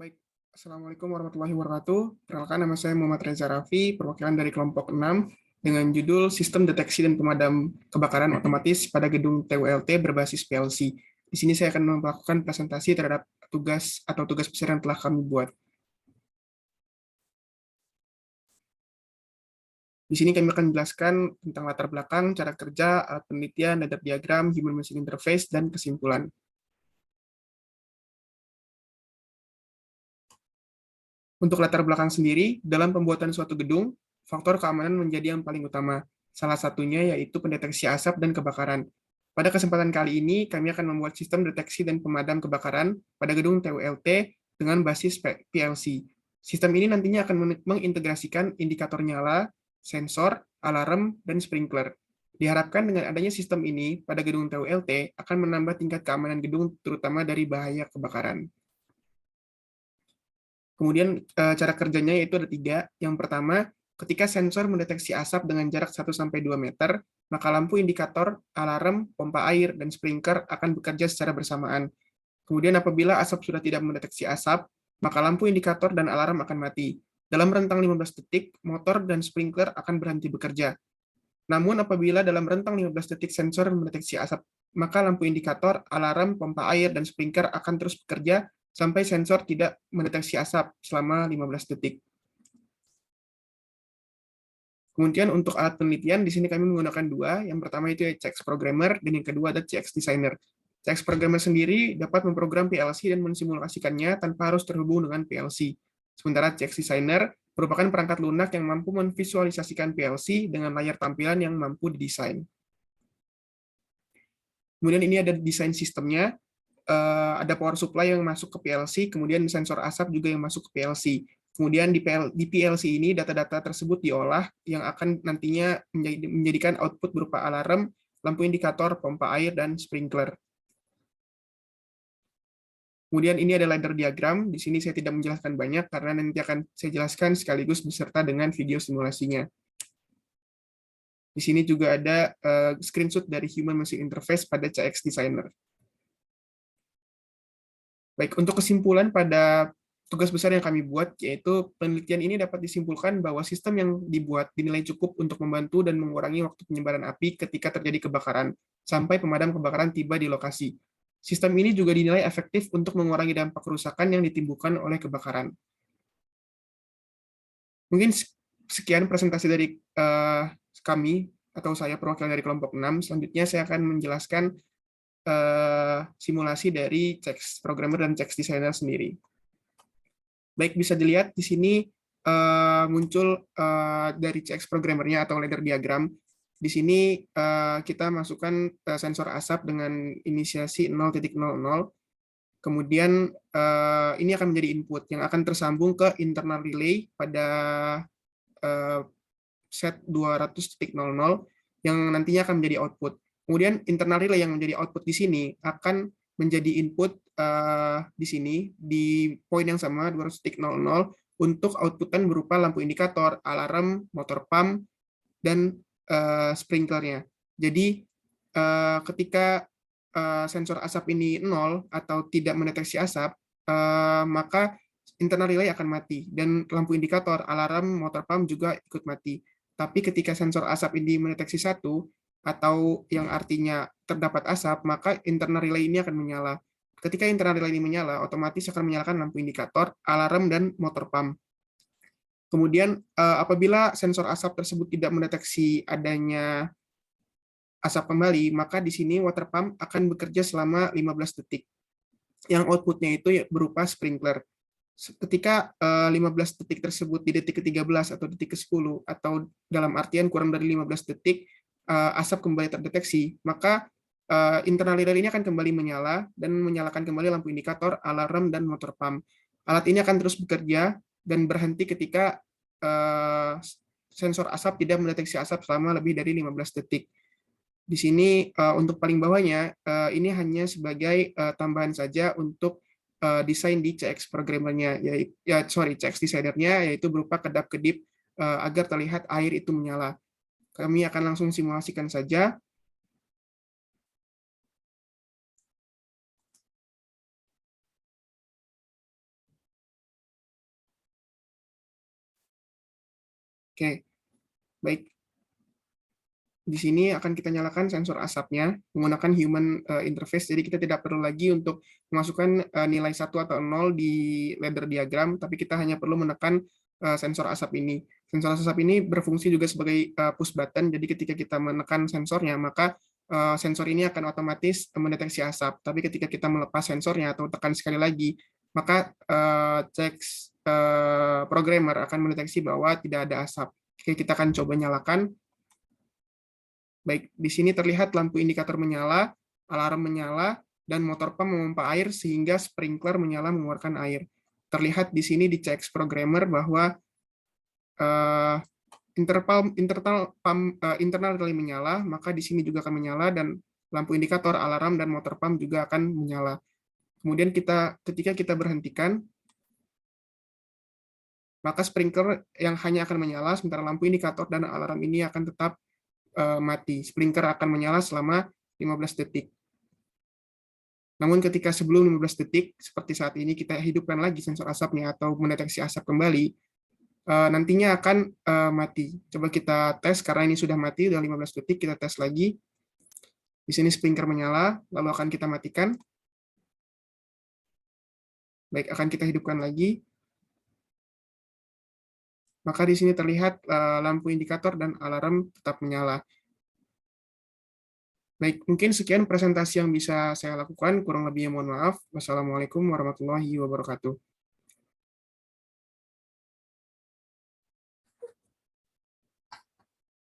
Baik, Assalamualaikum warahmatullahi wabarakatuh. Perkenalkan, nama saya Muhammad Reza Raffi, perwakilan dari kelompok 6 dengan judul Sistem Deteksi dan Pemadam Kebakaran Otomatis pada Gedung TULT berbasis PLC. Di sini saya akan melakukan presentasi terhadap tugas atau tugas besar yang telah kami buat. Di sini kami akan menjelaskan tentang latar belakang, cara kerja, alat penelitian, ladder diagram, human machine interface, dan kesimpulan. Untuk latar belakang sendiri, dalam pembuatan suatu gedung, faktor keamanan menjadi yang paling utama. Salah satunya yaitu pendeteksi asap dan kebakaran. Pada kesempatan kali ini, kami akan membuat sistem deteksi dan pemadam kebakaran pada gedung TULT dengan basis PLC. Sistem ini nantinya akan mengintegrasikan indikator nyala, sensor, alarm, dan sprinkler. Diharapkan dengan adanya sistem ini pada gedung TULT akan menambah tingkat keamanan gedung terutama dari bahaya kebakaran. Kemudian cara kerjanya yaitu ada 3. Yang pertama, ketika sensor mendeteksi asap dengan jarak 1-2 meter, maka lampu indikator, alarm, pompa air, dan sprinkler akan bekerja secara bersamaan. Kemudian apabila asap sudah tidak mendeteksi asap, maka lampu indikator dan alarm akan mati. Dalam rentang 15 detik, motor dan sprinkler akan berhenti bekerja. Namun apabila dalam rentang 15 detik sensor mendeteksi asap, maka lampu indikator, alarm, pompa air, dan sprinkler akan terus bekerja sampai sensor tidak mendeteksi asap selama 15 detik. Kemudian untuk alat penelitian, di sini kami menggunakan 2. Yang pertama itu CX Programmer, dan yang kedua ada CX Designer. CX Programmer sendiri dapat memprogram PLC dan mensimulasikannya tanpa harus terhubung dengan PLC. Sementara CX Designer merupakan perangkat lunak yang mampu memvisualisasikan PLC dengan layar tampilan yang mampu didesain. Kemudian ini ada desain sistemnya, ada power supply yang masuk ke PLC, kemudian sensor asap juga yang masuk ke PLC. Kemudian di PLC ini data-data tersebut diolah yang akan nantinya menjadikan output berupa alarm, lampu indikator, pompa air, dan sprinkler. Kemudian ini ada ladder diagram, di sini saya tidak menjelaskan banyak karena nanti akan saya jelaskan sekaligus beserta dengan video simulasinya. Di sini juga ada screenshot dari Human Machine Interface pada CX Designer. Baik, untuk kesimpulan pada tugas besar yang kami buat, yaitu penelitian ini dapat disimpulkan bahwa sistem yang dibuat dinilai cukup untuk membantu dan mengurangi waktu penyebaran api ketika terjadi kebakaran, sampai pemadam kebakaran tiba di lokasi. Sistem ini juga dinilai efektif untuk mengurangi dampak kerusakan yang ditimbulkan oleh kebakaran. Mungkin sekian presentasi dari kami, atau saya perwakilan dari kelompok 6. Selanjutnya saya akan menjelaskan simulasi dari CX Programmer dan CX Designer sendiri. Baik, bisa dilihat di sini muncul dari CX Programmer-nya atau ladder diagram. Di sini kita masukkan sensor asap dengan inisiasi 0.00. Kemudian ini akan menjadi input yang akan tersambung ke internal relay pada set 200.00 yang nantinya akan menjadi output. Kemudian internal relay yang menjadi output di sini akan menjadi input di sini di poin yang sama 200.00 untuk outputan berupa lampu indikator, alarm, motor pump, dan sprinklernya. Jadi ketika sensor asap ini 0 atau tidak mendeteksi asap, maka internal relay akan mati dan lampu indikator, alarm, motor pump juga ikut mati. Tapi ketika sensor asap ini mendeteksi 1 atau yang artinya terdapat asap, maka internal relay ini akan menyala. Ketika internal relay ini menyala, otomatis akan menyalakan lampu indikator, alarm, dan motor pump. Kemudian apabila sensor asap tersebut tidak mendeteksi adanya asap kembali, maka di sini water pump akan bekerja selama 15 detik. Yang outputnya itu berupa sprinkler. Ketika 15 detik tersebut di detik ke-13 atau detik ke-10, atau dalam artian kurang dari 15 detik, asap kembali terdeteksi, maka internal relay ini akan kembali menyala dan menyalakan kembali lampu indikator, alarm, dan motor pump. Alat ini akan terus bekerja dan berhenti ketika sensor asap tidak mendeteksi asap selama lebih dari 15 detik. Di sini untuk paling bawahnya, ini hanya sebagai tambahan saja untuk desain di CX Programmer-nya, CX Designer-nya, yaitu berupa kedap-kedip agar terlihat air itu menyala. Kami akan langsung simulasikan saja. Oke, baik. Di sini akan kita nyalakan sensor asapnya menggunakan human interface, jadi kita tidak perlu lagi untuk memasukkan nilai 1 atau 0 di ladder diagram, tapi kita hanya perlu menekan sensor asap ini. Sensor asap ini berfungsi juga sebagai push button, jadi ketika kita menekan sensornya, maka sensor ini akan otomatis mendeteksi asap. Tapi ketika kita melepas sensornya atau tekan sekali lagi, maka teks programmer akan mendeteksi bahwa tidak ada asap. Oke, kita akan coba nyalakan. Baik, di sini terlihat lampu indikator menyala, alarm menyala, dan motor pump memompa air sehingga sprinkler menyala mengeluarkan air. Terlihat di sini di CX programmer bahwa internal relay menyala, maka di sini juga akan menyala, dan lampu indikator, alarm, dan motor pump juga akan menyala. Kemudian ketika kita berhentikan, maka sprinkler yang hanya akan menyala, sementara lampu indikator dan alarm ini akan tetap mati. Sprinkler akan menyala selama 15 detik. Namun ketika sebelum 15 detik, seperti saat ini kita hidupkan lagi sensor asapnya atau mendeteksi asap kembali, nantinya akan mati. Coba kita tes, karena ini sudah mati, udah 15 detik, kita tes lagi. Di sini sprinkler menyala, lalu akan kita matikan. Baik, akan kita hidupkan lagi. Maka di sini terlihat lampu indikator dan alarm tetap menyala. Baik, mungkin sekian presentasi yang bisa saya lakukan. Kurang lebihnya mohon maaf. Wassalamualaikum warahmatullahi wabarakatuh.